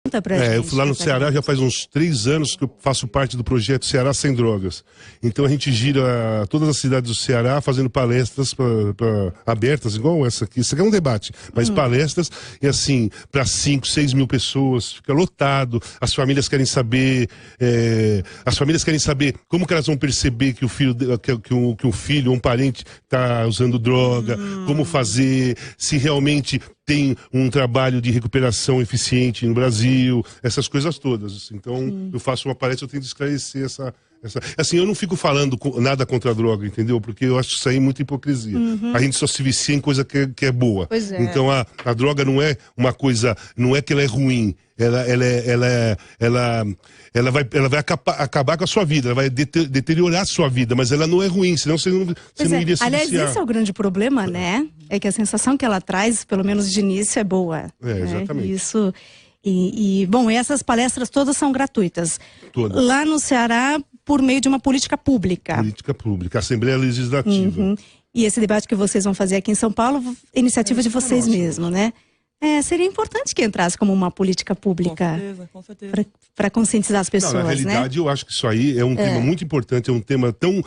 Conta pra gente. Eu fui lá no Ceará já faz uns 3 anos que eu faço parte do projeto Ceará Sem Drogas. Então a gente gira todas as cidades do Ceará fazendo palestras abertas, igual essa aqui. Isso aqui é um debate, mas palestras, e assim, para 5, 6 mil pessoas, fica lotado. As famílias querem saber, como que elas vão perceber que o filho, que um filho, um parente está usando droga, como fazer, se realmente tem um trabalho de recuperação eficiente no Brasil, essas coisas todas. Então, eu faço uma palestra, eu tento esclarecer essa... Assim, eu não fico falando nada contra a droga, entendeu? Porque eu acho isso aí muita hipocrisia. A gente só se vicia em coisa que é boa. Pois é. Então, a droga não é uma coisa... Não é que ela é ruim. Ela vai acabar com a sua vida, ela vai deteriorar a sua vida, mas ela não é ruim, senão você não iria se Aliás, viciar. esse é o grande problema, né? É que a sensação que ela traz, pelo menos de início, é boa. Exatamente. Isso. Bom, essas palestras todas são gratuitas. Todas. Lá no Ceará, por meio de uma política pública. Política pública, Assembleia Legislativa. E esse debate que vocês vão fazer aqui em São Paulo, iniciativa de vocês mesmo, né? Seria importante que entrasse como uma política pública. Com certeza. Para conscientizar as pessoas, Na realidade, eu acho que isso aí é um tema muito importante, é um tema tão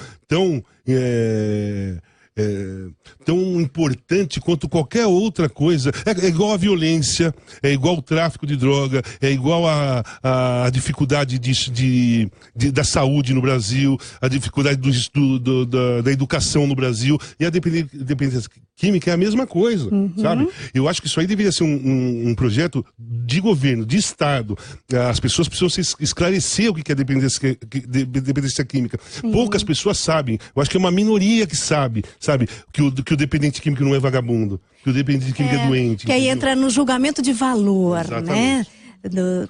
importante quanto qualquer outra coisa. É igual a violência, é igual o tráfico de droga, é igual a dificuldade da saúde no Brasil, a dificuldade da educação no Brasil, e a dependência química é a mesma coisa, sabe? Eu acho que isso aí deveria ser um projeto de governo, de Estado. As pessoas precisam se esclarecer o que é dependência química. Poucas pessoas sabem. Eu acho que é uma minoria que sabe que o dependente químico não é vagabundo, que o dependente químico é doente. Que aí entra no julgamento de valor, né?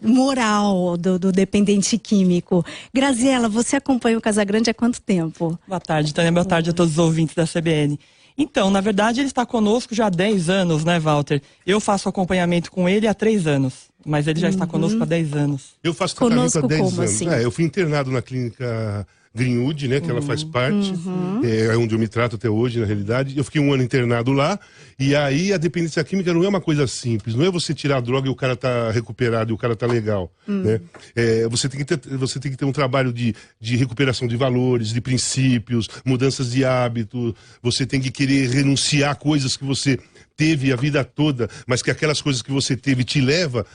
Moral do dependente químico. Graziela, você acompanha o Casagrande há quanto tempo? Boa tarde, Tânia. Boa tarde a todos os ouvintes da CBN. Então, na verdade, ele está conosco já há 10 anos, né, Walter? Eu faço acompanhamento com ele há 3 anos, mas ele já está conosco há 10 anos. Eu faço tratamento há 10 anos. Assim? Eu fui internado na clínica Greenwood, né, que ela faz parte, é onde eu me trato até hoje, na realidade. Eu fiquei 1 ano internado lá, e aí a dependência química não é uma coisa simples, não é você tirar a droga e o cara tá recuperado e o cara tá legal, né? Você tem que ter um trabalho de recuperação de valores, de princípios, mudanças de hábito, você tem que querer renunciar a coisas que você teve a vida toda, mas que aquelas coisas que você teve te leva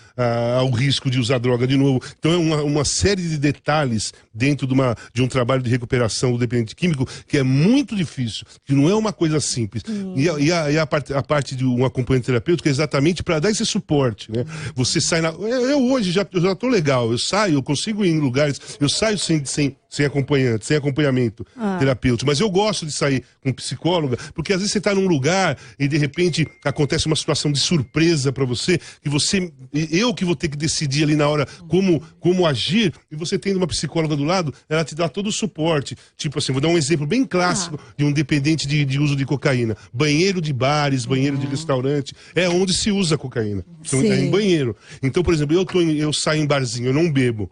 ao risco de usar droga de novo. Então é uma série de detalhes dentro de um trabalho de recuperação do dependente químico que é muito difícil, que não é uma coisa simples. E a parte de um acompanhamento terapêutico é exatamente para dar esse suporte, né? Você sai eu hoje já tô legal, eu consigo ir em lugares, eu saio sem acompanhante, sem acompanhamento terapêutico, mas eu gosto de sair com psicóloga, porque às vezes você está num lugar e de repente acontece uma situação de surpresa para você, eu que vou ter que decidir ali na hora como agir, e você tendo uma psicóloga do lado, ela te dá todo o suporte. Tipo assim, vou dar um exemplo bem clássico de um dependente de uso de cocaína. Banheiro de bares, banheiro de restaurante, é onde se usa cocaína. Então, é em banheiro. Então, por exemplo, eu saio em barzinho, eu não bebo,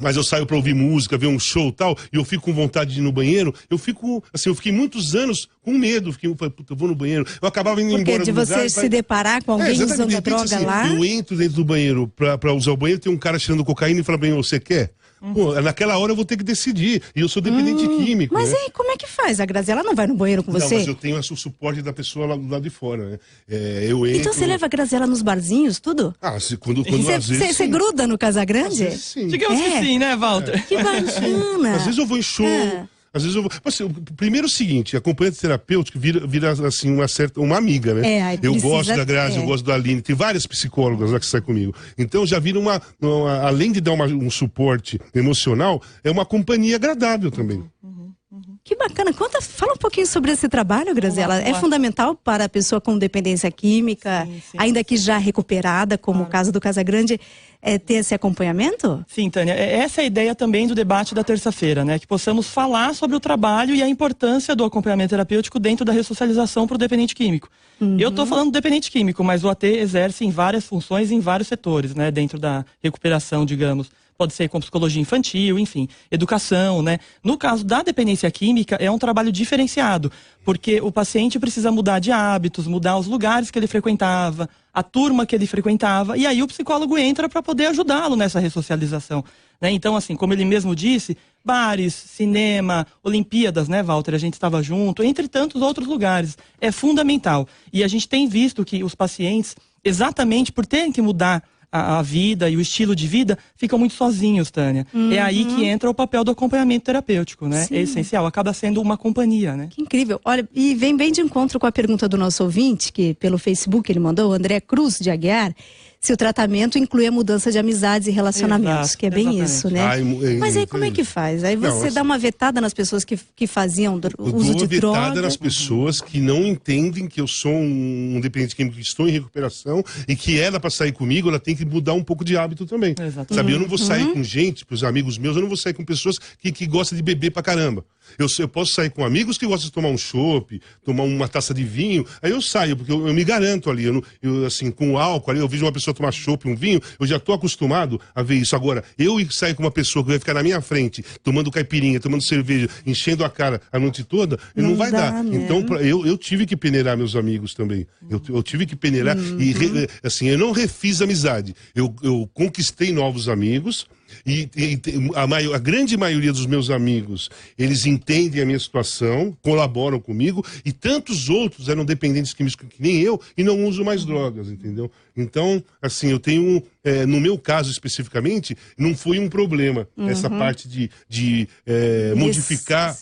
mas eu saio pra ouvir música, ver um show e tal, e eu fico com vontade de ir no banheiro, eu fiquei muitos anos com medo, eu vou no banheiro, eu acabava indo embora do lugar. Porque de você se deparar com alguém usando droga lá? Eu entro dentro do banheiro pra usar o banheiro, tem um cara cheirando cocaína e fala pra mim, você quer? Pô, naquela hora eu vou ter que decidir, e eu sou dependente químico. Mas né? aí, como é que faz? A Graziela não vai no banheiro com você? Não, mas eu tenho o suporte da pessoa lá do lado de fora, né? Eu entro... Então você leva a Graziela nos barzinhos, tudo? Quando às vezes... Você gruda no Casagrande? Às vezes, sim. Digamos que sim, né, Walter? Que bacana! Às vezes eu vou em show, às vezes eu vou... Assim, primeiro é o seguinte, acompanhante terapêutico vira assim, uma amiga, né? Eu gosto da Grazi, eu gosto da Aline, tem várias psicólogas lá que saem comigo. Então já vira além de dar um suporte emocional, é uma companhia agradável também. Que bacana. Fala um pouquinho sobre esse trabalho, Graziela. É fundamental para a pessoa com dependência química, sim. ainda que já recuperada, como o caso do Casagrande, ter esse acompanhamento? Sim, Tânia. Essa é a ideia também do debate da terça-feira, né? Que possamos falar sobre o trabalho e a importância do acompanhamento terapêutico dentro da ressocialização para o dependente químico. Eu estou falando do dependente químico, mas o AT exerce em várias funções, em vários setores, né? Dentro da recuperação, digamos. pode ser com psicologia infantil, enfim, educação, né? No caso da dependência química, é um trabalho diferenciado, porque o paciente precisa mudar de hábitos, mudar os lugares que ele frequentava, a turma que ele frequentava, e aí o psicólogo entra para poder ajudá-lo nessa ressocialização, né? Então, assim, como ele mesmo disse, bares, cinema, Olimpíadas, né, Walter? A gente estava junto, entre tantos outros lugares. É fundamental. E a gente tem visto que os pacientes, exatamente por terem que mudar a vida e o estilo de vida, ficam muito sozinhos, Tânia. É aí que entra o papel do acompanhamento terapêutico, né? Sim. É essencial, acaba sendo uma companhia, né? Que incrível. Olha, e vem bem de encontro com a pergunta do nosso ouvinte, que pelo Facebook ele mandou, o André Cruz de Aguiar, se o tratamento inclui a mudança de amizades e relacionamentos, Exato, que é bem exatamente. isso, né? Mas aí como é que faz? Aí você dá uma vetada nas pessoas que faziam uso de droga? Vetada nas pessoas que não entendem que eu sou um dependente químico, que estou em recuperação e que ela, para sair comigo, ela tem que mudar um pouco de hábito também. Exatamente. Sabe, eu não vou sair com gente, pros amigos meus, eu não vou sair com pessoas que gostam de beber pra caramba. Eu posso sair com amigos que gostam de tomar um chopp, tomar uma taça de vinho, aí eu saio, porque eu me garanto ali, assim, com o álcool ali, eu vejo uma pessoa tomar chopp, um vinho, eu já tô acostumado a ver isso. Agora, eu sair com uma pessoa que vai ficar na minha frente, tomando caipirinha, tomando cerveja, enchendo a cara a noite toda, não vai dar. Né? Então, eu tive que peneirar meus amigos também. Eu tive que peneirar e, assim, eu não refiz amizade. Eu conquistei novos amigos. E a grande maioria dos meus amigos, eles entendem a minha situação, colaboram comigo, e tantos outros eram dependentes químicos que nem eu e não usam mais drogas, entendeu? Então, assim, eu tenho, no meu caso especificamente, não foi um problema essa parte de modificar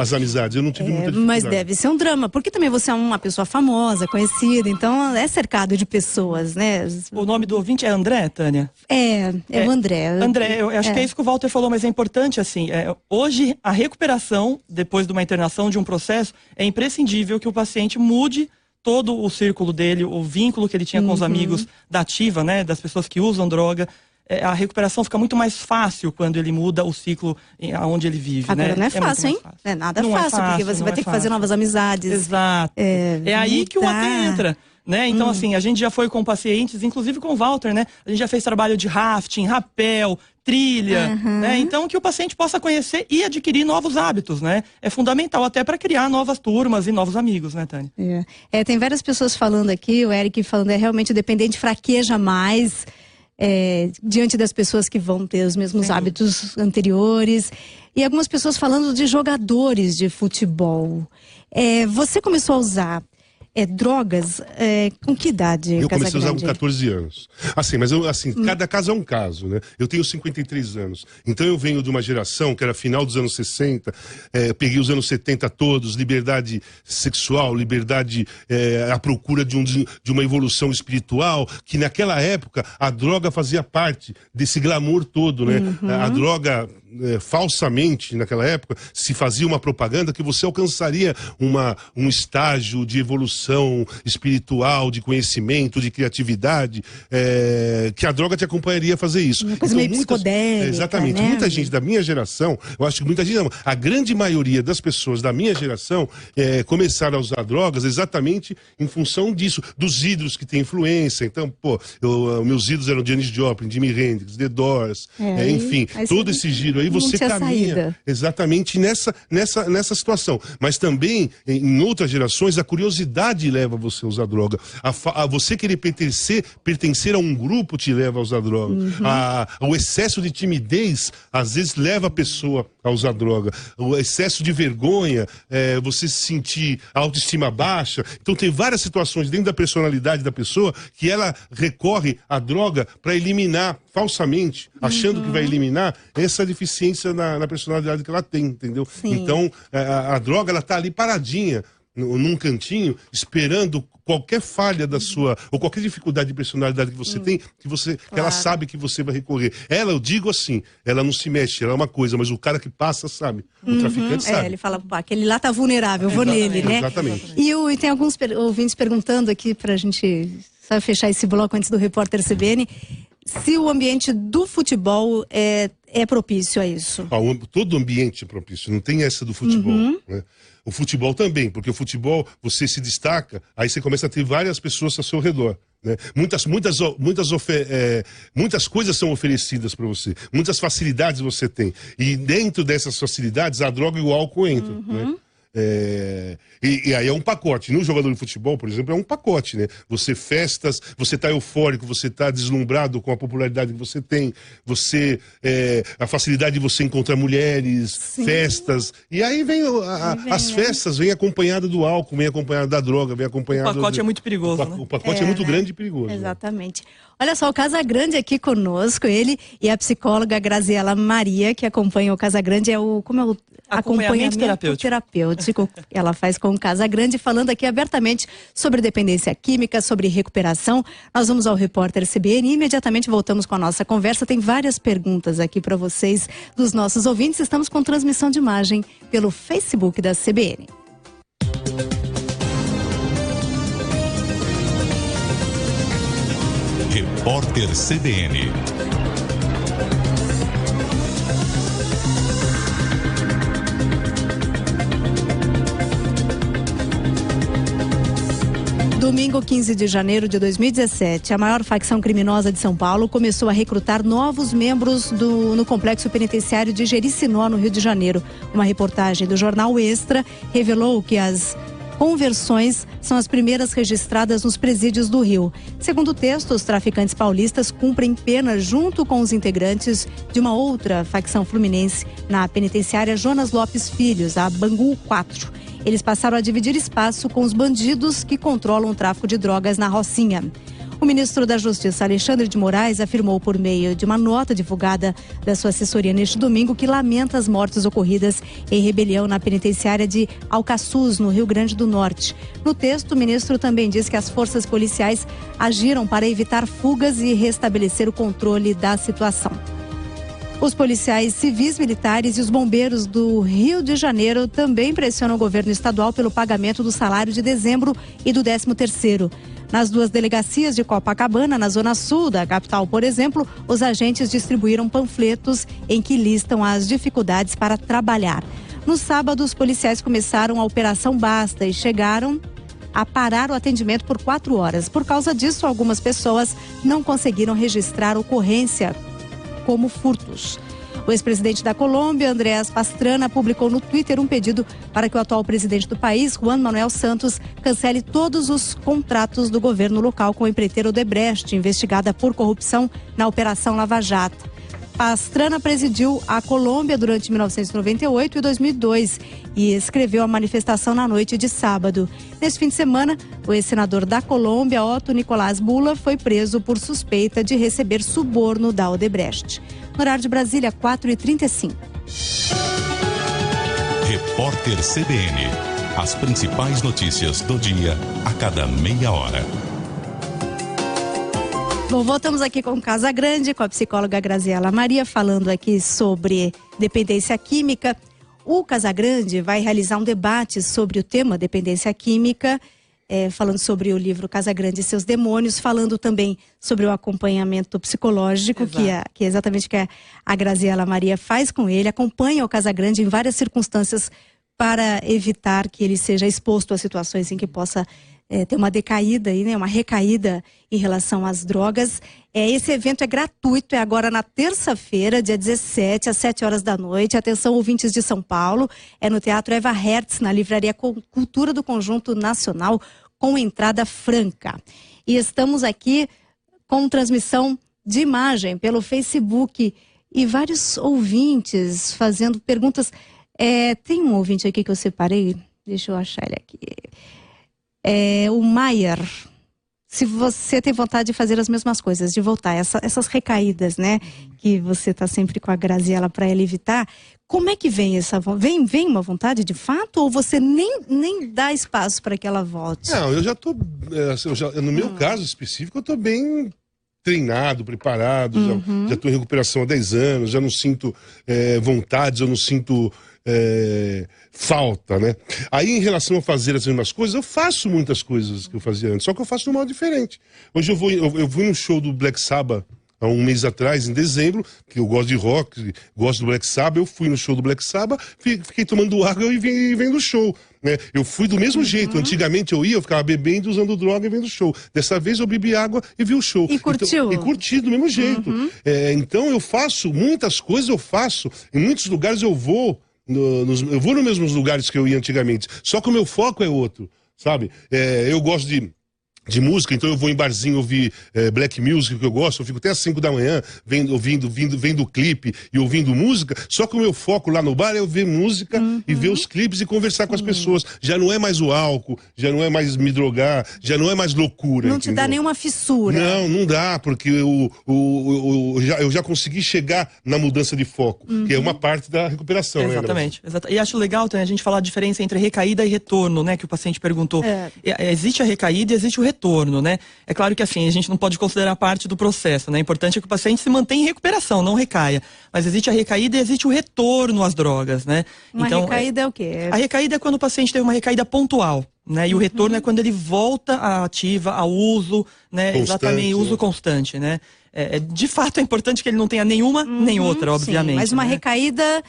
as amizades. Eu não tive muita dificuldade. Mas deve ser um drama, porque também você é uma pessoa famosa, conhecida, então é cercado de pessoas, né? O nome do ouvinte é André, Tânia? É o André. André, eu acho que é isso que o Walter falou, mas é importante, assim, hoje a recuperação, depois de uma internação, de um processo, é imprescindível que o paciente mude todo o círculo dele, o vínculo que ele tinha com os amigos da ativa, né, das pessoas que usam droga. A recuperação fica muito mais fácil quando ele muda o ciclo onde ele vive. Agora, né? não é fácil, hein? Não é nada fácil, porque você vai ter que fazer novas amizades. Exato. É aí que o AT entra. Né? Então, assim, a gente já foi com pacientes, inclusive com o Walter, né? A gente já fez trabalho de rafting, rapel, trilha, né? Então, que o paciente possa conhecer e adquirir novos hábitos, né? É fundamental até para criar novas turmas e novos amigos, né, Tânia? Tem várias pessoas falando aqui, o Eric falando, realmente o dependente fraqueja mais diante das pessoas que vão ter os mesmos hábitos anteriores. E algumas pessoas falando de jogadores de futebol. Você começou a usar drogas, com que idade? Eu comecei a usar com 14 anos. Assim, mas cada caso é um caso, né? Eu tenho 53 anos. Então eu venho de uma geração que era final dos anos 60, peguei os anos 70 todos, liberdade sexual, liberdade à procura de uma evolução espiritual, que naquela época a droga fazia parte desse glamour todo, né? A droga, falsamente, naquela época, se fazia uma propaganda que você alcançaria um estágio de evolução espiritual, de conhecimento, de criatividade, que a droga te acompanharia a fazer isso. Uma coisa meio psicodélica, exatamente. né? Muita gente da minha geração, eu acho que muita gente não, a grande maioria das pessoas da minha geração começaram a usar drogas exatamente em função disso, dos ídolos que têm influência. Então, meus ídolos eram Janis Joplin, Jimi Hendrix, The Doors, enfim, todo esse giro aí você caminha exatamente nessa situação. Mas também, em outras gerações, a curiosidade leva você a usar droga. A você querer pertencer a um grupo te leva a usar droga. O excesso de timidez, às vezes, leva a pessoa a usar droga. O excesso de vergonha, você se sentir a autoestima baixa. Então tem várias situações dentro da personalidade da pessoa que ela recorre à droga para eliminar falsamente, achando que vai eliminar essa deficiência na personalidade que ela tem, entendeu? Sim. Então a droga, ela tá ali paradinha num cantinho, esperando qualquer falha da sua, ou qualquer dificuldade de personalidade que você tem, que ela sabe que você vai recorrer. Eu digo assim, ela não se mexe, ela é uma coisa, mas o cara que passa sabe, o traficante sabe. Ele fala, aquele lá tá vulnerável, vou nele, né? Exatamente. E tem alguns ouvintes perguntando aqui pra gente só fechar esse bloco antes do repórter CBN, se o ambiente do futebol é propício a isso. Todo ambiente é propício, não tem essa do futebol, né? O futebol também, porque o futebol, você se destaca, aí você começa a ter várias pessoas ao seu redor, né? Muitas coisas são oferecidas para você, muitas facilidades você tem. E dentro dessas facilidades, a droga e o álcool entram, né? E aí é um pacote. No jogador de futebol, por exemplo, é um pacote, né? Você festas, você tá eufórico, você tá deslumbrado com a popularidade que você tem, a facilidade de você encontrar mulheres, festas, e aí vem as festas, vem acompanhada do álcool, vem acompanhada da droga, vem acompanhada... O pacote é muito perigoso, né? O pacote é muito grande e perigoso. Exatamente. Né? Olha só, o Casagrande aqui conosco, ele e a psicóloga Graziela Maria, que acompanha o Casagrande, acompanhamento terapêutico. Ela faz com o Casagrande, falando aqui abertamente sobre dependência química, sobre recuperação. Nós vamos ao repórter CBN e imediatamente voltamos com a nossa conversa. Tem várias perguntas aqui para vocês, dos nossos ouvintes. Estamos com transmissão de imagem pelo Facebook da CBN. Repórter CBN. Domingo 15 de janeiro de 2017, a maior facção criminosa de São Paulo começou a recrutar novos membros no complexo penitenciário de Jericinó, no Rio de Janeiro. Uma reportagem do jornal Extra revelou que as conversões são as primeiras registradas nos presídios do Rio. Segundo o texto, os traficantes paulistas cumprem pena junto com os integrantes de uma outra facção fluminense na penitenciária Jonas Lopes Filhos, a Bangu 4. Eles passaram a dividir espaço com os bandidos que controlam o tráfico de drogas na Rocinha. O ministro da Justiça, Alexandre de Moraes, afirmou por meio de uma nota divulgada da sua assessoria neste domingo que lamenta as mortes ocorridas em rebelião na penitenciária de Alcaçuz, no Rio Grande do Norte. No texto, o ministro também diz que as forças policiais agiram para evitar fugas e restabelecer o controle da situação. Os policiais civis, militares e os bombeiros do Rio de Janeiro também pressionam o governo estadual pelo pagamento do salário de dezembro e do 13º. Nas duas delegacias de Copacabana, na zona sul da capital, por exemplo, os agentes distribuíram panfletos em que listam as dificuldades para trabalhar. No sábado, os policiais começaram a Operação Basta e chegaram a parar o atendimento por 4 horas. Por causa disso, algumas pessoas não conseguiram registrar ocorrência como furtos. O ex-presidente da Colômbia, Andrés Pastrana, publicou no Twitter um pedido para que o atual presidente do país, Juan Manuel Santos, cancele todos os contratos do governo local com a empreiteira Odebrecht, investigada por corrupção na Operação Lava Jato. Pastrana presidiu a Colômbia durante 1998 e 2002 e escreveu a manifestação na noite de sábado. Neste fim de semana, o ex-senador da Colômbia, Otto Nicolás Bula, foi preso por suspeita de receber suborno da Odebrecht. No horário de Brasília, 4h35. Repórter CBN. As principais notícias do dia a cada meia hora. Bom, voltamos aqui com o Casagrande, com a psicóloga Graziela Maria, falando aqui sobre dependência química. O Casagrande vai realizar um debate sobre o tema dependência química, falando sobre o livro Casagrande e seus demônios, falando também sobre o acompanhamento psicológico, que é exatamente o que a Graziela Maria faz com ele, acompanha o Casagrande em várias circunstâncias para evitar que ele seja exposto a situações em que possa ter uma decaída, uma recaída em relação às drogas. Esse evento é gratuito, é agora na terça-feira, dia 17, às 7 horas da noite. Atenção, ouvintes de São Paulo, é no Teatro Eva Hertz, na Livraria Cultura do Conjunto Nacional, com entrada franca. E estamos aqui com transmissão de imagem pelo Facebook e vários ouvintes fazendo perguntas. Tem um ouvinte aqui que eu separei, deixa eu achar ele aqui. O Maier, se você tem vontade de fazer as mesmas coisas, de voltar, essas recaídas, né, que você está sempre com a Graziela para ela evitar, como é que vem essa vontade? Vem uma vontade de fato ou você nem dá espaço para que ela volte? Não, eu já estou, no meu caso específico, eu estou bem treinado, preparado, já estou em recuperação há 10 anos, já não sinto vontades, eu não sinto falta, né? Aí, em relação a fazer as mesmas coisas, eu faço muitas coisas que eu fazia antes, só que eu faço de um modo diferente. Hoje eu fui no show do Black Sabbath há um mês atrás, em dezembro, que eu gosto de rock, gosto do Black Sabbath, eu fui no show do Black Sabbath, fiquei tomando água e vendo o show. Né? Eu fui do mesmo jeito. Antigamente eu ficava bebendo, usando droga e vendo show. Dessa vez eu bebi água e vi o show. E curtiu? Então, e curti do mesmo jeito. Então eu faço muitas coisas, em muitos lugares eu vou nos mesmos lugares que eu ia antigamente. Só que o meu foco é outro, sabe? Eu gosto de música, então eu vou em barzinho ouvir black music, que eu gosto, eu fico até às 5 da manhã vendo o clipe e ouvindo música, só que o meu foco lá no bar é eu ver música e ver os clipes e conversar com as pessoas. Já não é mais o álcool, já não é mais me drogar, já não é mais loucura. Não te dá nenhuma fissura. Não dá, porque eu já consegui chegar na mudança de foco, que é uma parte da recuperação. Exatamente. E acho legal também a gente falar a diferença entre recaída e retorno, né, que o paciente perguntou. Existe a recaída e existe o retorno, né? É claro que assim, a gente não pode considerar parte do processo, né? O importante é que o paciente se mantenha em recuperação, não recaia. Mas existe a recaída e existe o retorno às drogas, né? Então, recaída é o quê? A recaída é quando o paciente teve uma recaída pontual, né? E o retorno é quando ele volta à ativa, ao uso, né? Constante, exatamente, uso constante, né? De fato é importante que ele não tenha nenhuma nem outra, obviamente. Sim, mas uma recaída,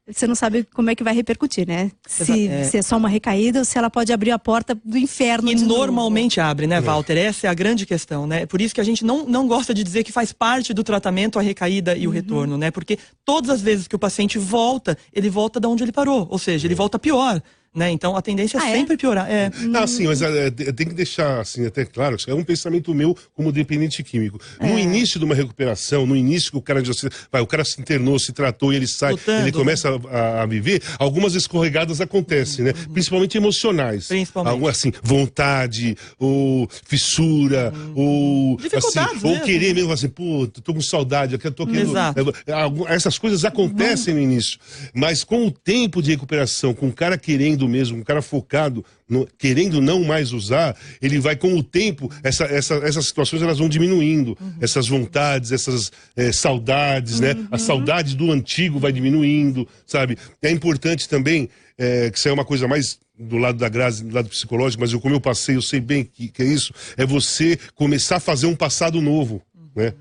você não sabe como é que vai repercutir, né? Se é só uma recaída ou se ela pode abrir a porta do inferno. E normalmente abre, né, Walter? Essa é a grande questão, né? Por isso que a gente não gosta de dizer que faz parte do tratamento a recaída e o retorno, né? Porque todas as vezes que o paciente volta, ele volta de onde ele parou. Ou seja, ele volta pior. Né? Então a tendência é sempre piorar. Sim, mas tem que deixar assim, até claro, é um pensamento meu como dependente químico. No início de uma recuperação, no início que o cara o cara se internou, se tratou e ele sai, ele começa a viver, algumas escorregadas acontecem, né? Principalmente emocionais. Algo assim, vontade, ou fissura, ou dificuldades assim, ou querer mesmo assim, pô, tô com saudade, tô querendo. Essas coisas acontecem no início, mas com o tempo de recuperação, com o cara querendo mesmo, um cara focado, querendo não mais usar, ele vai com o tempo, essas situações elas vão diminuindo, essas vontades, essas saudades, né? A saudade do antigo vai diminuindo, sabe? É importante também, que isso é uma coisa mais do lado da Grazi, do lado psicológico, mas como eu passei, eu sei bem que é isso, é você começar a fazer um passado novo, né?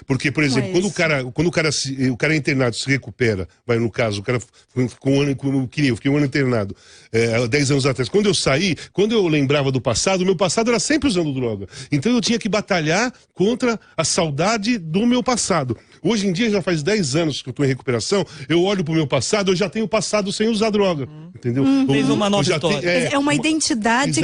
Porque, por exemplo, quando o cara é internado, se recupera, no caso, o cara ficou um ano, como eu queria, eu fiquei um ano internado, 10 anos atrás. Quando eu saí, quando eu lembrava do passado, o meu passado era sempre usando droga. Então eu tinha que batalhar contra a saudade do meu passado. Hoje em dia, já faz 10 anos que eu estou em recuperação, eu olho pro meu passado, eu já tenho passado sem usar droga, entendeu? Fez uma nova história. É uma identidade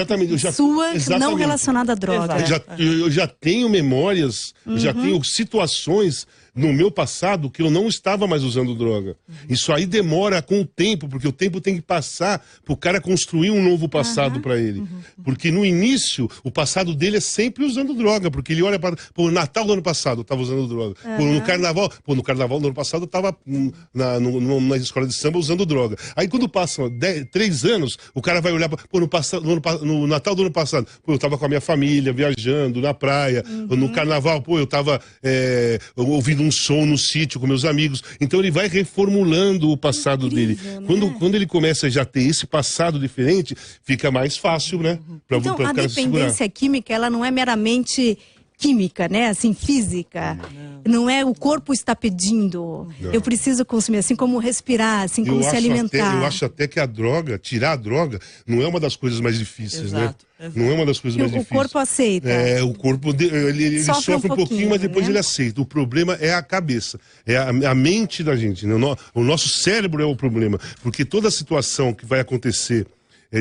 sua não relacionada à droga. Eu já tenho memórias, já tenho situações no meu passado que eu não estava mais usando droga. Isso aí demora com o tempo, porque o tempo tem que passar pro cara construir um novo passado para ele. Porque no início, o passado dele é sempre usando droga, porque ele olha para o Natal do ano passado, eu estava usando droga. No Carnaval do ano passado eu estava na escola de samba usando droga. Aí quando passam 3 anos, o cara vai olhar no Natal do ano passado, eu estava com a minha família, viajando na praia, no Carnaval, eu estava ouvindo um som no sítio com meus amigos. Então ele vai reformulando o passado dele. Quando ele começa a já ter esse passado diferente, fica mais fácil, né? Então a dependência química, ela não é meramente química, né? Assim, física. Não é o corpo está pedindo. Eu preciso consumir, assim como respirar, assim como se alimentar. Eu acho até que tirar a droga, não é uma das coisas mais difíceis, né? Não é uma das coisas mais difíceis. O corpo aceita. O corpo ele sofre um pouquinho, mas depois ele aceita. O problema é a cabeça, é a mente da gente, né? O nosso cérebro é o problema, porque toda situação que vai acontecer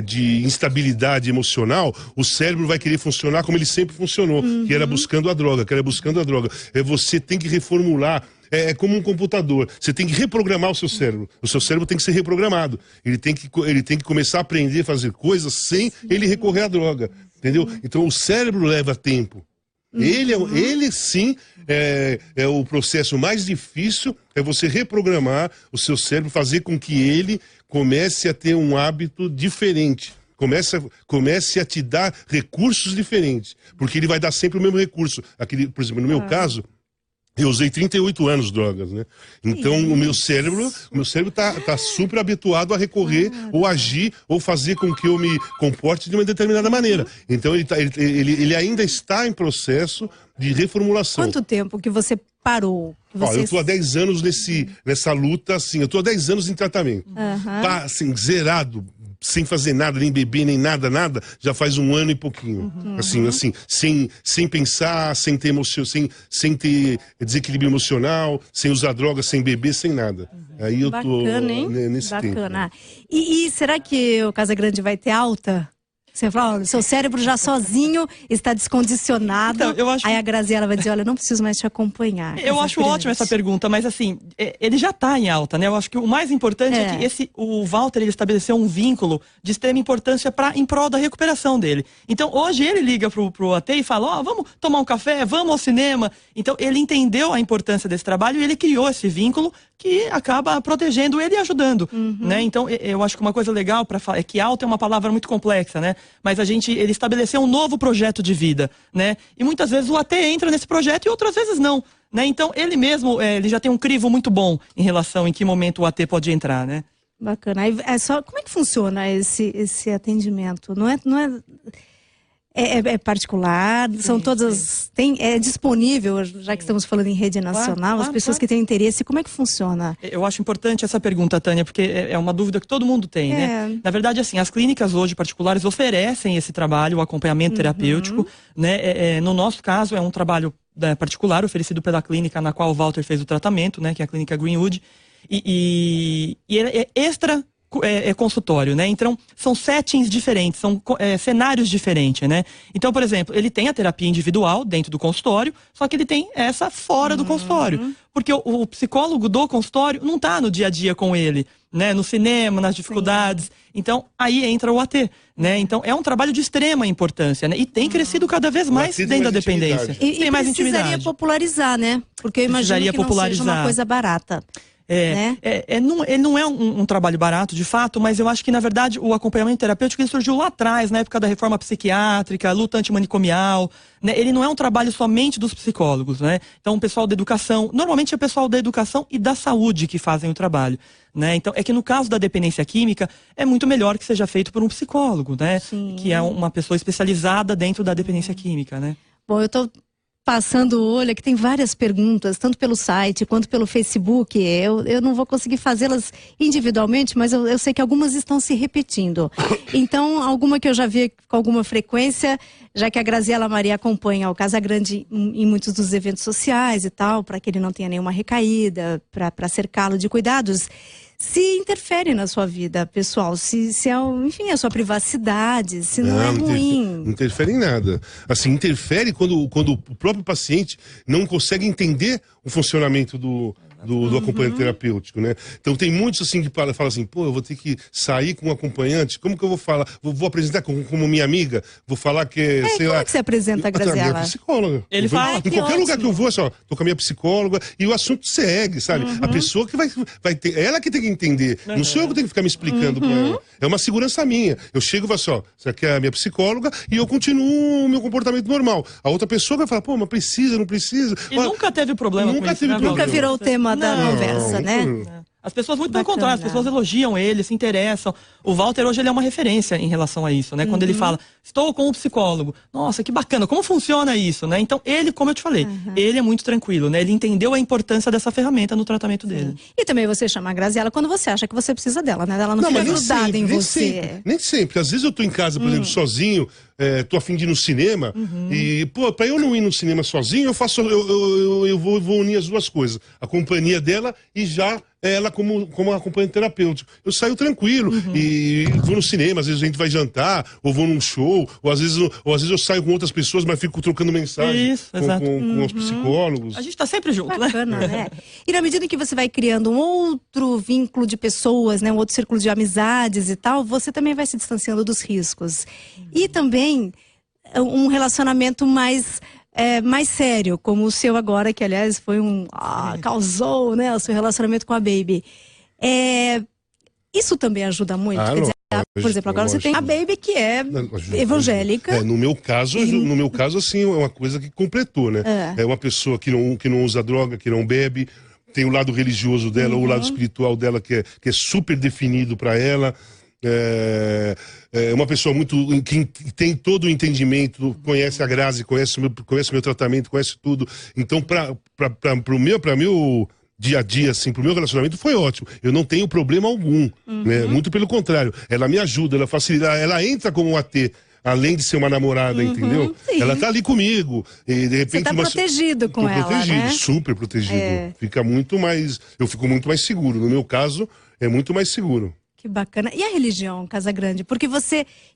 de instabilidade emocional, o cérebro vai querer funcionar como ele sempre funcionou, que era buscando a droga, Você tem que reformular. É como um computador. Você tem que reprogramar o seu cérebro. O seu cérebro tem que ser reprogramado. Ele tem que começar a aprender a fazer coisas sem ele recorrer à droga. Entendeu? Então o cérebro leva tempo. Ele sim é o processo mais difícil, é você reprogramar o seu cérebro, fazer com que ele comece a ter um hábito diferente. Comece a te dar recursos diferentes. Porque ele vai dar sempre o mesmo recurso. Por exemplo, no meu caso, Eu usei 38 anos drogas, né? Então o meu cérebro tá super habituado a recorrer ou agir ou fazer com que eu me comporte de uma determinada maneira. Então ele ainda está em processo de reformulação. Quanto tempo que você parou? Ó, eu tô há 10 anos nessa luta, assim, eu tô há 10 anos em tratamento. Assim, zerado, sem fazer nada, nem beber, nem nada, já faz 1 ano e pouquinho. Assim, sem pensar, sem ter emoção, sem ter desequilíbrio emocional, sem usar droga, sem beber, sem nada. Aí eu tô nesse tempo. Bacana. E será que o Casagrande vai ter alta? Você fala, o seu cérebro já sozinho está descondicionado. Então, eu acho... Aí a Graziela vai dizer, olha, eu não preciso mais te acompanhar. Eu acho ótima essa pergunta, mas assim, ele já está em alta, né? Eu acho que o mais importante é que o Walter, ele estabeleceu um vínculo de extrema importância em prol da recuperação dele. Então, hoje ele liga pro AT e fala, vamos tomar um café, vamos ao cinema. Então, ele entendeu a importância desse trabalho e ele criou esse vínculo que acaba protegendo ele e ajudando, né? Então, eu acho que uma coisa legal para falar é que alta é uma palavra muito complexa, né? Mas ele estabeleceu um novo projeto de vida, né? E muitas vezes o AT entra nesse projeto e outras vezes não, né? Então, ele mesmo, ele já tem um crivo muito bom em relação em que momento o AT pode entrar, né? Bacana. Aí, como é que funciona esse atendimento? É particular? São todas... É disponível, já que estamos falando em rede nacional, as pessoas que têm interesse, como é que funciona? Eu acho importante essa pergunta, Tânia, porque é uma dúvida que todo mundo tem, né? Na verdade, assim, as clínicas hoje particulares oferecem esse trabalho, o acompanhamento terapêutico, né? No nosso caso, é um trabalho particular oferecido pela clínica na qual o Walter fez o tratamento, né? Que é a clínica Greenwood. E ele é extra... consultório, né? Então, são settings diferentes, são cenários diferentes, né? Então, por exemplo, ele tem a terapia individual dentro do consultório, só que ele tem essa fora do consultório. Porque o psicólogo do consultório não tá no dia a dia com ele, né? No cinema, nas dificuldades. Então, aí entra o AT, né? Então, é um trabalho de extrema importância, né? E tem crescido cada vez mais dentro da dependência. E mais precisaria intimidade. Popularizar, né? Porque eu imagino que não seja uma coisa barata. Né? Ele não é um trabalho barato, de fato, mas eu acho que, na verdade, o acompanhamento terapêutico ele surgiu lá atrás, na época da reforma psiquiátrica, luta antimanicomial, né? Ele não é um trabalho somente dos psicólogos, né? Então, o pessoal da educação, normalmente é o pessoal da educação e da saúde que fazem o trabalho, né? Então, é que no caso da dependência química, é muito melhor que seja feito por um psicólogo, né? Sim. Que é uma pessoa especializada dentro da dependência química, né? Bom, eu tô passando o olho, aqui tem várias perguntas, tanto pelo site quanto pelo Facebook. Eu não vou conseguir fazê-las individualmente, mas eu sei que algumas estão se repetindo. Então, alguma que eu já vi com alguma frequência, já que a Graziela Maria acompanha o Casagrande em muitos dos eventos sociais e tal, para que ele não tenha nenhuma recaída, para cercá-lo de cuidados. Se interfere na sua vida pessoal, se enfim, a sua privacidade, se não é ruim. Não interfere em nada. Assim, interfere quando o próprio paciente não consegue entender o funcionamento do acompanhante terapêutico, né? Então tem muitos assim que falam assim, pô, eu vou ter que sair com um acompanhante, como que eu vou falar? Vou apresentar como minha amiga? Vou falar que, sei lá... Como é que você apresenta a Graziela? Minha psicóloga. Ele fala. Em qualquer lugar que eu vou, só, tô com a minha psicóloga e o assunto segue, sabe? A pessoa que vai ter, ela que tem que entender, não sou eu que tenho que ficar me explicando pra ela. É uma segurança minha. Eu chego e falo assim, ó, você aqui é a minha psicóloga e eu continuo o meu comportamento normal. A outra pessoa vai falar, pô, mas precisa, não precisa. E nunca teve problema com isso, né? Nunca virou o tema da conversa, né? As pessoas, muito pelo contrário, as pessoas elogiam ele, se interessam. O Walter hoje ele é uma referência em relação a isso, né? Quando ele fala, estou com um psicólogo. Nossa, que bacana, como funciona isso, né? Então, ele, como eu te falei, ele é muito tranquilo, né? Ele entendeu a importância dessa ferramenta no tratamento dele. E também você chama a Graziela quando você acha que você precisa dela, né? Ela não fica grudada em você. Nem sempre. Às vezes eu tô em casa, por exemplo, sozinho, tô a fim de ir no cinema, e, pô, pra eu não ir no cinema sozinho, eu vou unir as duas coisas. A companhia dela e já ela como acompanhante terapêutico. Eu saio tranquilo e vou no cinema, às vezes a gente vai jantar, ou vou num show, ou às vezes eu saio com outras pessoas, mas fico trocando mensagem com os psicólogos. A gente tá sempre junto, bacana, né? E na medida que você vai criando um outro vínculo de pessoas, né, um outro círculo de amizades e tal, você também vai se distanciando dos riscos. E também um relacionamento mais sério, como o seu agora, que aliás foi causou, né, o seu relacionamento com a Baby. Isso também ajuda muito, quer dizer, Por exemplo, agora você tem a Baby, que é evangélica. No meu caso, assim, é uma coisa que completou, né? É uma pessoa que não usa droga, que não bebe, tem o lado religioso dela, o lado espiritual dela que é super definido para ela. É uma pessoa que tem todo o entendimento, conhece a Grazi, conhece o meu tratamento, conhece tudo. Então, para o meu dia a dia, assim, pro meu relacionamento foi ótimo. Eu não tenho problema algum, né? Muito pelo contrário. Ela me ajuda, ela facilita, ela entra como um AT, além de ser uma namorada, entendeu? Sim. Ela tá ali comigo. E de repente, você tá protegido com ela, protegido, né? super protegido. Eu fico muito mais seguro. No meu caso, é muito mais seguro. Que bacana. E a religião, Casagrande? Porque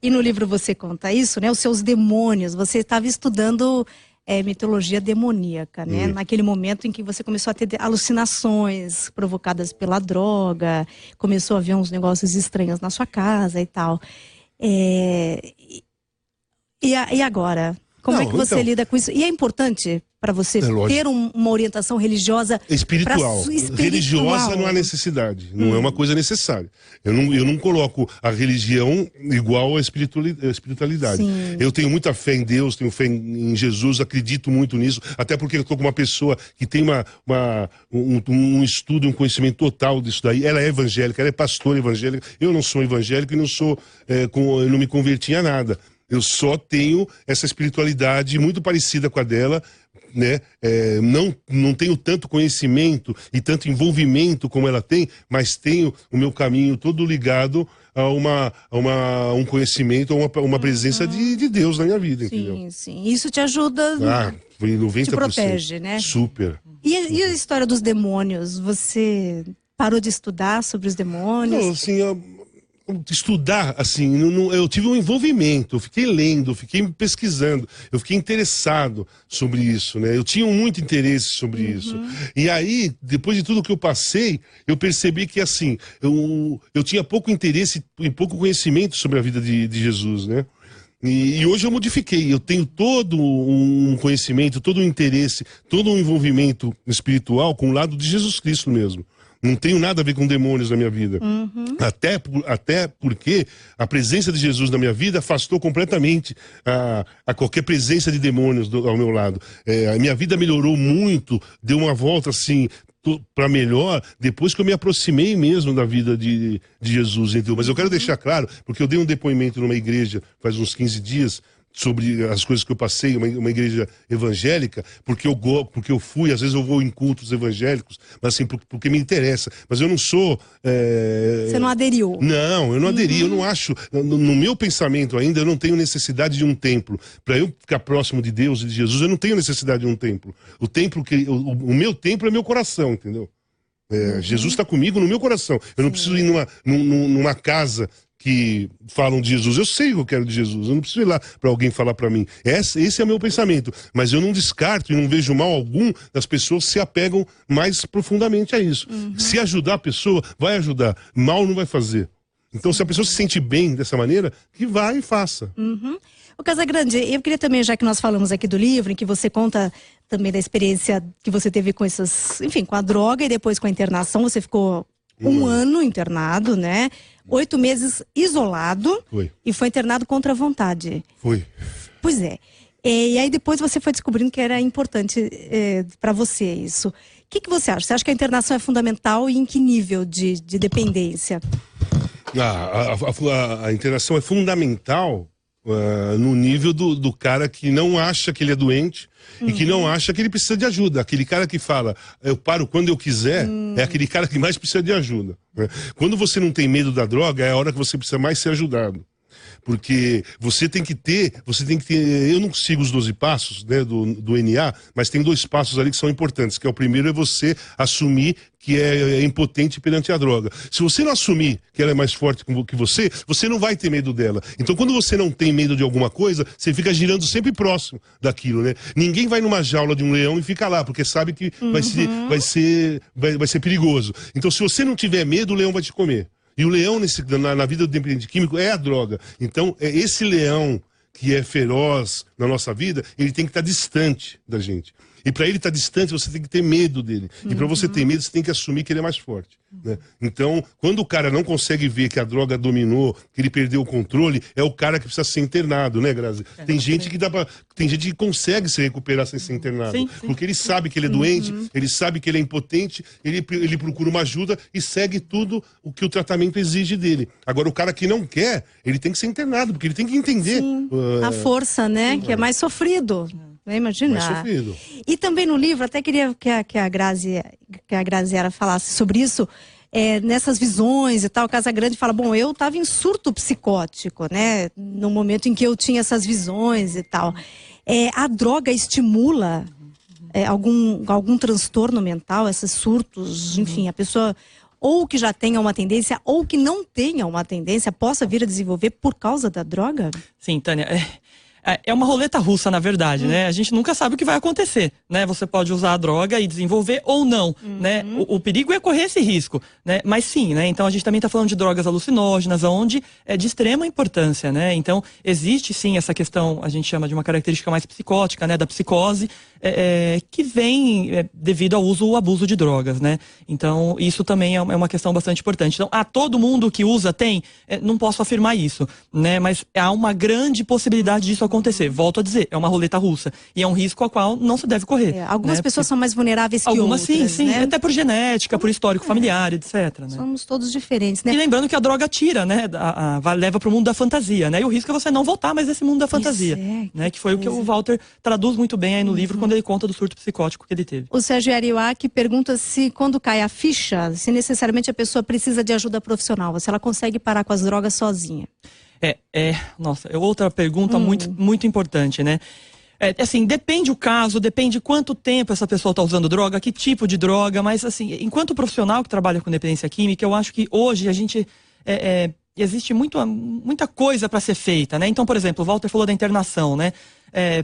e no livro você conta isso, né? Os seus demônios, você estava estudando mitologia demoníaca, né? Naquele momento em que você começou a ter alucinações provocadas pela droga, começou a ver uns negócios estranhos na sua casa e tal. E agora? Como é que você lida com isso? E é importante para você ter uma orientação religiosa espiritual. Religiosa não há necessidade, não é uma coisa necessária. Eu não coloco a religião igual à espiritualidade. Sim. Eu tenho muita fé em Deus, tenho fé em Jesus, acredito muito nisso, até porque eu estou com uma pessoa que tem um estudo, um conhecimento total disso daí. Ela é evangélica, ela é pastora evangélica. Eu não sou evangélico e eu não me converti a nada. Eu só tenho essa espiritualidade muito parecida com a dela, né? Não tenho tanto conhecimento e tanto envolvimento como ela tem, mas tenho o meu caminho todo ligado a um conhecimento, a uma presença de Deus na minha vida, entendeu? Sim. Isso te ajuda, foi 90%. te protege, né? Super. E a história dos demônios? Você parou de estudar sobre os demônios? Não, assim, estudar, assim, eu tive um envolvimento, eu fiquei lendo, eu fiquei pesquisando, eu fiquei interessado sobre isso, né? Eu tinha muito interesse sobre isso. E aí, depois de tudo que eu passei, eu percebi que, assim, eu tinha pouco interesse e pouco conhecimento sobre a vida de Jesus, né? E hoje eu modifiquei, eu tenho todo um conhecimento, todo um interesse, todo um envolvimento espiritual com o lado de Jesus Cristo mesmo. Não tenho nada a ver com demônios na minha vida. Até porque a presença de Jesus na minha vida afastou completamente a qualquer presença de demônios ao meu lado. A minha vida melhorou muito, deu uma volta assim para melhor depois que eu me aproximei mesmo da vida de Jesus, entendeu? Mas eu quero deixar claro, porque eu dei um depoimento numa igreja faz uns 15 dias, sobre as coisas que eu passei, uma igreja evangélica, porque eu fui, às vezes eu vou em cultos evangélicos, mas assim, porque me interessa. Mas eu não sou... Você não aderiu? Não, eu não aderi, eu não acho... No meu pensamento ainda, eu não tenho necessidade de um templo. Para eu ficar próximo de Deus e de Jesus, eu não tenho necessidade de um templo. O meu templo é meu coração, entendeu? Jesus está comigo no meu coração. Eu não preciso ir numa casa que falam de Jesus. Eu sei o que eu quero de Jesus, eu não preciso ir lá para alguém falar para mim. Esse é o meu pensamento, mas eu não descarto e não vejo mal algum das pessoas que se apegam mais profundamente a isso. Se ajudar a pessoa, vai ajudar, mal não vai fazer. Então, se a pessoa se sente bem dessa maneira, que vá e faça. O Casagrande, eu queria também, já que nós falamos aqui do livro, em que você conta também da experiência que você teve com com a droga e depois com a internação, você ficou um ano internado, né? 8 meses isolado. Foi. E foi internado contra a vontade. Foi. Pois é. E aí depois você foi descobrindo que era importante para você isso. O que você acha? Você acha que a internação é fundamental e em que nível de dependência? A internação é fundamental no nível do cara que não acha que ele é doente e que não acha que ele precisa de ajuda. Aquele cara que fala, eu paro quando eu quiser, é aquele cara que mais precisa de ajuda. Né? Quando você não tem medo da droga, é a hora que você precisa mais ser ajudado. Porque você tem que ter, eu não sigo os 12 passos, né, do NA, mas tem 2 passos ali que são importantes, que é o primeiro é você assumir que é impotente perante a droga. Se você não assumir que ela é mais forte que você não vai ter medo dela. Então quando você não tem medo de alguma coisa, você fica girando sempre próximo daquilo, né? Ninguém vai numa jaula de um leão e fica lá, porque sabe que vai ser perigoso. Então se você não tiver medo, o leão vai te comer. E o leão, na vida do dependente químico, é a droga. Então, esse leão que é feroz na nossa vida, ele tem que estar distante da gente. E para ele estar distante, você tem que ter medo dele. E para você ter medo, você tem que assumir que ele é mais forte. Né? Então, quando o cara não consegue ver que a droga dominou, que ele perdeu o controle, é o cara que precisa ser internado, né, Grazi? Tem gente que consegue se recuperar sem ser internado. Sim. Porque ele sabe que ele é doente, ele sabe que ele é impotente, ele procura uma ajuda e segue tudo o que o tratamento exige dele. Agora, o cara que não quer, ele tem que ser internado, porque ele tem que entender. A força, né? Que é mais sofrido. Vai imaginar. Mais sofrido. E também no livro, até queria que a Graziela falasse sobre isso, nessas visões e tal. Casagrande fala, bom, eu estava em surto psicótico, né? No momento em que eu tinha essas visões e tal. A droga estimula algum transtorno mental, esses surtos, enfim, a pessoa ou que já tenha uma tendência ou que não tenha uma tendência possa vir a desenvolver por causa da droga? Sim, Tânia. É uma roleta russa, na verdade, né? A gente nunca sabe o que vai acontecer, né? Você pode usar a droga e desenvolver ou não, né? O perigo é correr esse risco, né? Mas sim, né? Então a gente também está falando de drogas alucinógenas, onde é de extrema importância, né? Então existe sim essa questão, a gente chama de uma característica mais psicótica, né? Da psicose, que vem devido ao uso ou abuso de drogas, né? Então isso também é uma questão bastante importante. Então, todo mundo que usa tem? Não posso afirmar isso, né? Mas há uma grande possibilidade disso acontecer. Volto a dizer, é uma roleta russa. E é um risco ao qual não se deve correr. Algumas pessoas são mais vulneráveis que algumas, outras. Sim, né? Até por genética, por histórico familiar, etc. Né? Somos todos diferentes, né? E lembrando que a droga tira, né? Leva para o mundo da fantasia, né? E o risco é você não voltar mais nesse mundo da fantasia. Né? Que foi o que o Walter traduz muito bem aí no livro, quando ele conta do surto psicótico que ele teve. O Sérgio Ariuaki pergunta se quando cai a ficha, se necessariamente a pessoa precisa de ajuda profissional, se ela consegue parar com as drogas sozinha. Nossa, é outra pergunta muito importante, né? Assim, depende o caso, depende quanto tempo essa pessoa está usando droga, que tipo de droga, mas assim, enquanto profissional que trabalha com dependência química, eu acho que hoje a gente existe muita coisa para ser feita, né? Então, por exemplo, o Walter falou da internação, né?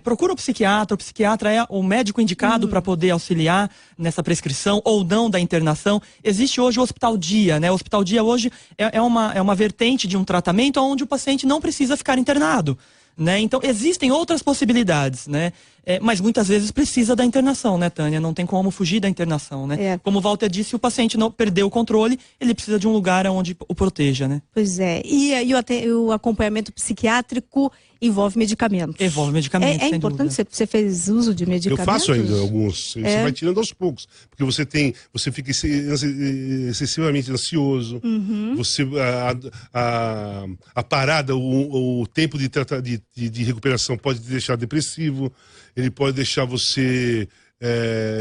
Procura o psiquiatra é o médico indicado para poder auxiliar nessa prescrição ou não da internação. Existe hoje o Hospital Dia, né? O Hospital Dia hoje é uma vertente de um tratamento onde o paciente não precisa ficar internado, né? Então existem outras possibilidades, né? Mas muitas vezes precisa da internação, né, Tânia? Não tem como fugir da internação, né? Como o Walter disse, se o paciente não perdeu o controle, ele precisa de um lugar onde o proteja, né? Pois é. E o acompanhamento psiquiátrico envolve medicamentos. Envolve medicamentos, É importante, você fez uso de medicamentos? Eu faço ainda alguns. Você vai tirando aos poucos. Porque você fica excessivamente ansioso. A parada, o tempo de recuperação pode te deixar depressivo. Ele pode deixar você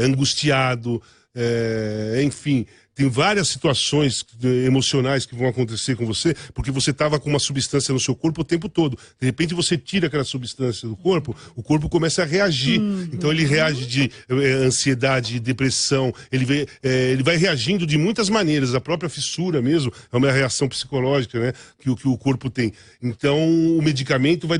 angustiado. Enfim, tem várias situações emocionais que vão acontecer com você, porque você estava com uma substância no seu corpo o tempo todo. De repente você tira aquela substância do corpo, o corpo começa a reagir. Então ele reage de ansiedade, depressão, ele vai reagindo de muitas maneiras. A própria fissura mesmo é uma reação psicológica, né, que o corpo tem. Então o medicamento vai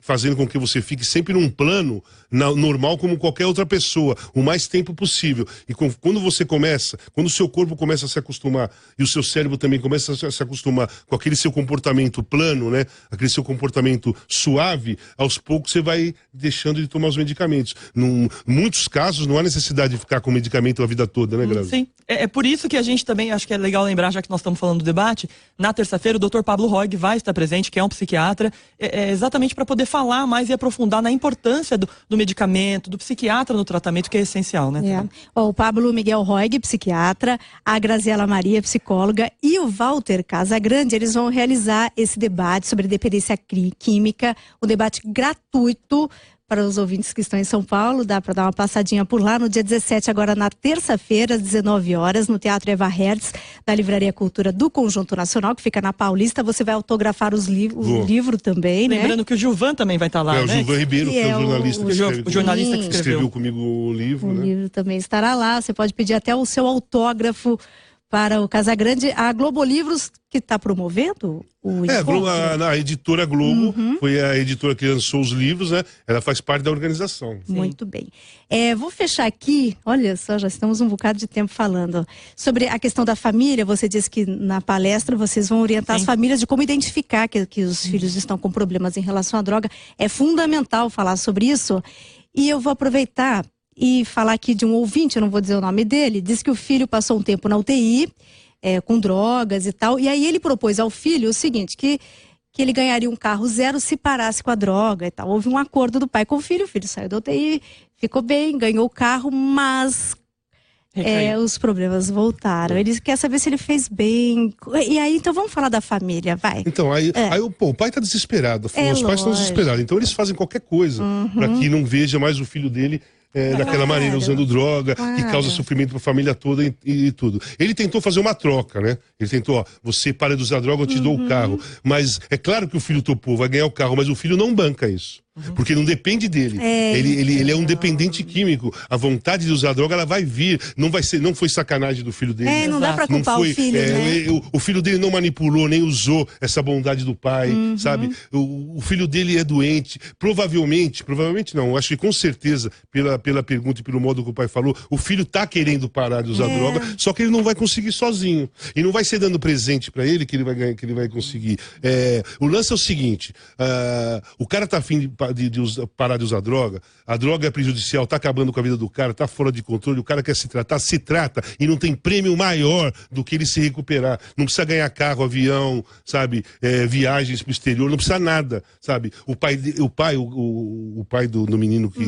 fazendo com que você fique sempre num plano normal como qualquer outra pessoa, o mais tempo possível. E quando o seu corpo começa a se acostumar e o seu cérebro também começa a se acostumar com aquele seu comportamento plano, né? Aquele seu comportamento suave, aos poucos você vai deixando de tomar os medicamentos. Em muitos casos não há necessidade de ficar com medicamento a vida toda, né, Grazi? Sim. É por isso que a gente também, acho que é legal lembrar, já que nós estamos falando do debate, na terça-feira o Dr. Pablo Roig vai estar presente, que é um psiquiatra, exatamente para poder falar mais e aprofundar na importância do medicamento, do psiquiatra no tratamento, que é essencial, né? O Pablo Miguel Roig, psiquiatra, a Graziela Maria, psicóloga, e o Walter Casagrande, eles vão realizar esse debate sobre dependência química, um debate gratuito para os ouvintes que estão em São Paulo. Dá para dar uma passadinha por lá no dia 17, agora na terça-feira, às 19 horas, no Teatro Eva Hertz, da Livraria Cultura do Conjunto Nacional, que fica na Paulista. Você vai autografar o livro também, né? Lembrando que o Gilvan também vai estar lá, o Gilvan Ribeiro, que é o jornalista que escreveu comigo o livro. O livro também estará lá. Você pode pedir até o seu autógrafo para o Casagrande. A Globo Livros, que está promovendo o encontro. A editora Globo foi a editora que lançou os livros, né? Ela faz parte da organização. Sim. Muito bem. Vou fechar aqui, olha só, já estamos um bocado de tempo falando sobre a questão da família. Você disse que na palestra vocês vão orientar as famílias de como identificar que os filhos estão com problemas em relação à droga. É fundamental falar sobre isso. E eu vou aproveitar e falar aqui de um ouvinte, eu não vou dizer o nome dele, diz que o filho passou um tempo na UTI, com drogas e tal, e aí ele propôs ao filho o seguinte, que ele ganharia um carro zero se parasse com a droga e tal. Houve um acordo do pai com o filho saiu da UTI, ficou bem, ganhou o carro, mas os problemas voltaram. Ele quer saber se ele fez bem. E aí, então vamos falar da família, vai. Então, aí o pai tá desesperado, os pais estão desesperados. Então eles fazem qualquer coisa para que não veja mais o filho dele daquela maneira, usando droga, que causa sofrimento para a família toda e tudo. Ele tentou fazer uma troca, né? Ele tentou, você para de usar droga, eu te dou o carro. Mas é claro que o filho topou, vai ganhar o carro, mas o filho não banca isso. Porque não depende dele. Ele é um dependente químico. A vontade de usar droga, ela vai vir. Não foi sacanagem do filho dele. Não dá pra culpar o filho, né? O filho dele não manipulou, nem usou essa bondade do pai, sabe? O filho dele é doente. Provavelmente não, acho que com certeza, pela pergunta e pelo modo que o pai falou, o filho tá querendo parar de usar droga, só que ele não vai conseguir sozinho. E não vai ser dando presente pra ele que ele vai ganhar, que ele vai conseguir. O lance é o seguinte, o cara tá afim de parar de usar droga, a droga é prejudicial, tá acabando com a vida do cara, tá fora de controle, o cara quer se trata e não tem prêmio maior do que ele se recuperar. Não precisa ganhar carro, avião, sabe, viagens pro exterior, não precisa nada, sabe. O pai do menino que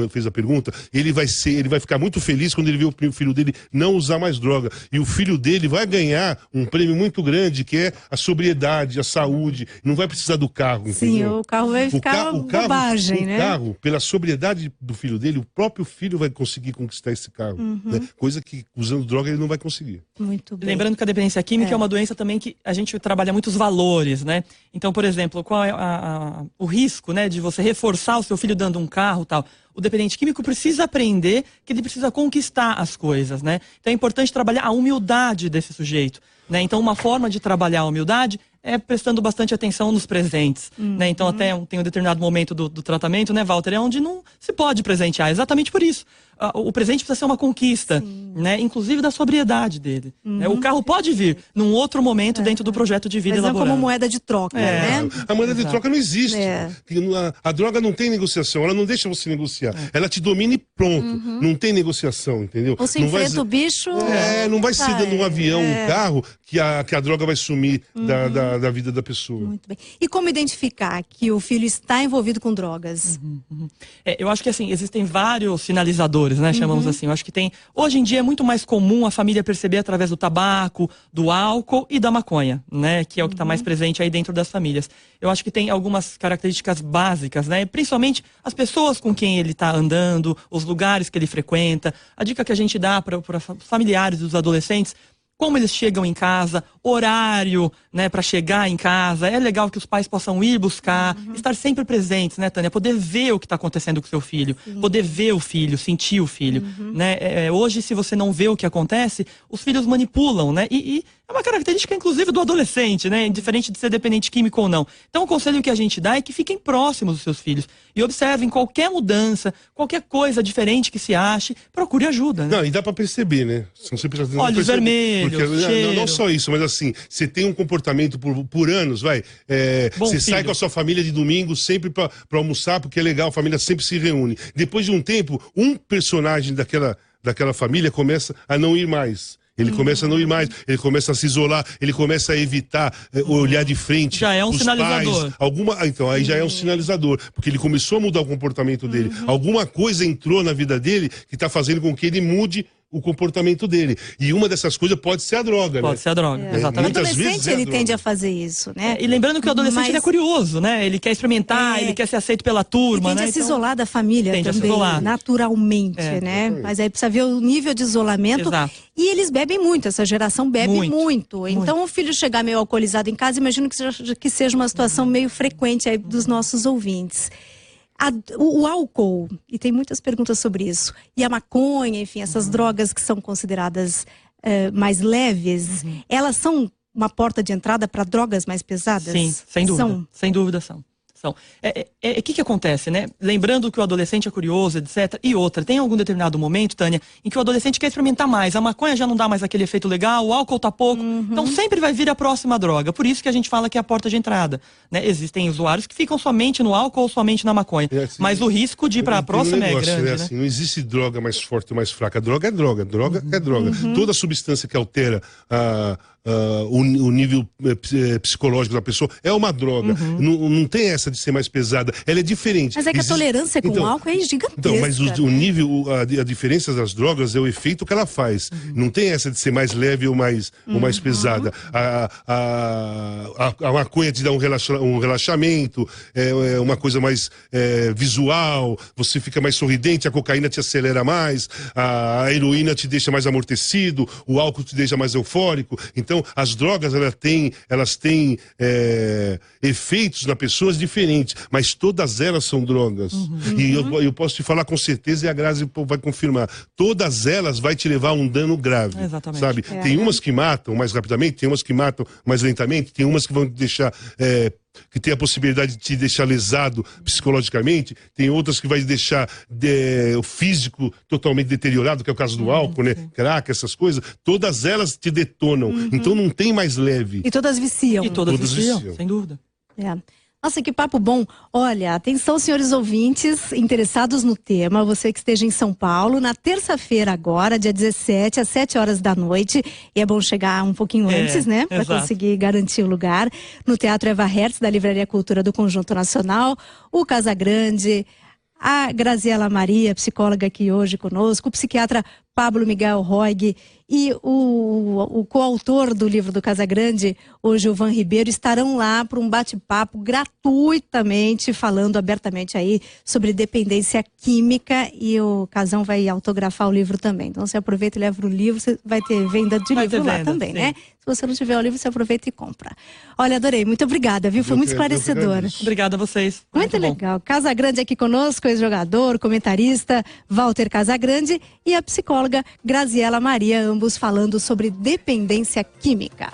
fez a pergunta, ele vai ficar muito feliz quando ele vê o filho dele não usar mais droga. E o filho dele vai ganhar um prêmio muito grande, que é a sobriedade, a saúde, não vai precisar do carro, entendeu? Sim, o carro vai ficar bobagem, né? O carro, pela sobriedade do filho dele, o próprio filho vai conseguir conquistar esse carro, né? Coisa que usando droga ele não vai conseguir. Muito bem. Lembrando que a dependência química é uma doença também que a gente trabalha muitos valores, né? Então, por exemplo, qual é o risco, né, de você reforçar o seu filho dando um carro e tal? O dependente químico precisa aprender que ele precisa conquistar as coisas, né? Então é importante trabalhar a humildade desse sujeito, né? Então uma forma de trabalhar a humildade é prestando bastante atenção nos presentes, né? Então até tem um determinado momento do tratamento, né, Walter, é onde não se pode presentear, exatamente por isso. O presente precisa ser uma conquista, né? Inclusive da sobriedade dele. Né? O carro pode vir num outro momento dentro do projeto de vida elaborado. Mas não como moeda de troca, né? A moeda de troca não existe. A droga não tem negociação, ela não deixa você negociar. Ela te domina e pronto. Não tem negociação, entendeu? Você enfrenta o bicho... não vai ser dando um avião, um carro, que a droga vai sumir da vida da pessoa. Muito bem. E como identificar que o filho está envolvido com drogas? Eu acho que assim, existem vários sinalizadores, né, chamamos assim. Eu acho que hoje em dia é muito mais comum a família perceber através do tabaco, do álcool e da maconha, né, que é o que está mais presente aí dentro das famílias. Eu acho que tem algumas características básicas, né, principalmente as pessoas com quem ele está andando, os lugares que ele frequenta. A dica que a gente dá para os familiares dos adolescentes: como eles chegam em casa, horário, né, para chegar em casa. É legal que os pais possam ir buscar, estar sempre presentes, né, Tânia? Poder ver o que está acontecendo com o seu filho, poder ver o filho, sentir o filho, né? Hoje, se você não vê o que acontece, os filhos manipulam, né? E é uma característica, inclusive, do adolescente, né? Indiferente de ser dependente químico ou não. Então, o conselho que a gente dá é que fiquem próximos dos seus filhos e observem qualquer mudança, qualquer coisa diferente que se ache, procure ajuda, né? Não, e dá pra perceber, né? Olhos vermelhos, cheiro. Não só isso, mas assim, você tem um comportamento por anos, vai. Você sai com a sua família de domingo sempre pra almoçar, porque é legal, a família sempre se reúne. Depois de um tempo, um personagem daquela família começa a não ir mais. Ele começa a não ir mais, ele começa a se isolar, ele começa a evitar olhar de frente. Já é um sinalizador. Então, aí já é um sinalizador, porque ele começou a mudar o comportamento dele. Alguma coisa entrou na vida dele que está fazendo com que ele mude o comportamento dele. E uma dessas coisas pode ser a droga, Pode ser a droga, exatamente. O adolescente, ele tende a fazer isso, né? E lembrando que o adolescente ele é curioso, né? Ele quer experimentar, ele quer ser aceito pela turma, ele tende né? a se isolar da família também, naturalmente, né? Mas aí precisa ver o nível de isolamento. Exato. E eles bebem muito, essa geração bebe muito. Então o filho chegar meio alcoolizado em casa, imagino que seja uma situação meio frequente aí dos nossos ouvintes. O álcool, e tem muitas perguntas sobre isso, e a maconha, enfim, essas drogas que são consideradas mais leves, elas são uma porta de entrada para drogas mais pesadas? Sim, sem dúvida. Sem dúvida são. São. O que acontece, né? Lembrando que o adolescente é curioso, etc. E outra, tem algum determinado momento, Tânia, em que o adolescente quer experimentar mais. A maconha já não dá mais aquele efeito legal, o álcool tá pouco. Então sempre vai vir a próxima droga. Por isso que a gente fala que é a porta de entrada, né? Existem usuários que ficam somente no álcool ou somente na maconha. Assim, mas o risco de ir para a próxima é grande, né? Assim, não existe droga mais forte ou mais fraca. Droga é droga. Droga é droga. Toda substância que altera o nível psicológico da pessoa é uma droga. Não tem essa de ser mais pesada. Ela é diferente. Mas é que a tolerância com o álcool é gigantesca. Então, mas o nível, a diferença das drogas é o efeito que ela faz. Não tem essa de ser mais leve ou mais pesada. A maconha te dá um relaxamento, é uma coisa mais visual, você fica mais sorridente, a cocaína te acelera mais, a heroína te deixa mais amortecido, o álcool te deixa mais eufórico. Então, as drogas, elas têm efeitos na pessoa diferentes, mas todas elas são drogas. E eu posso te falar com certeza, e a Grazi vai confirmar, todas elas vai te levar a um dano grave. Exatamente. Sabe? Tem umas que matam mais rapidamente, tem umas que matam mais lentamente, tem umas que vão te deixar... que tem a possibilidade de te deixar lesado psicologicamente, tem outras que vai deixar o físico totalmente deteriorado, que é o caso do álcool, né? Crack, essas coisas, todas elas te detonam. Então não tem mais leve. E todas viciam. E todas viciam, sem dúvida. Nossa, que papo bom. Olha, atenção, senhores ouvintes interessados no tema, você que esteja em São Paulo, na terça-feira agora, dia 17, às 7 horas da noite, e é bom chegar um pouquinho antes, né, para conseguir garantir o lugar, no Teatro Eva Hertz, da Livraria Cultura do Conjunto Nacional, o Casagrande, a Graziela Maria, psicóloga aqui hoje conosco, o psiquiatra Pablo Miguel Roig e o coautor do livro do Casagrande, o Gilvan Ribeiro, estarão lá para um bate-papo gratuitamente, falando abertamente aí sobre dependência química, e o Casão vai autografar o livro também. Então você aproveita e leva o livro, você vai ter venda de livro lá também, né? Se você não tiver o livro, você aproveita e compra. Olha, adorei, muito obrigada, viu? Foi muito esclarecedora. Obrigada a vocês. Muito legal. Casagrande aqui conosco, ex-jogador, comentarista, Walter Casagrande, e a psicóloga Graziela Maria, ambos falando sobre dependência química.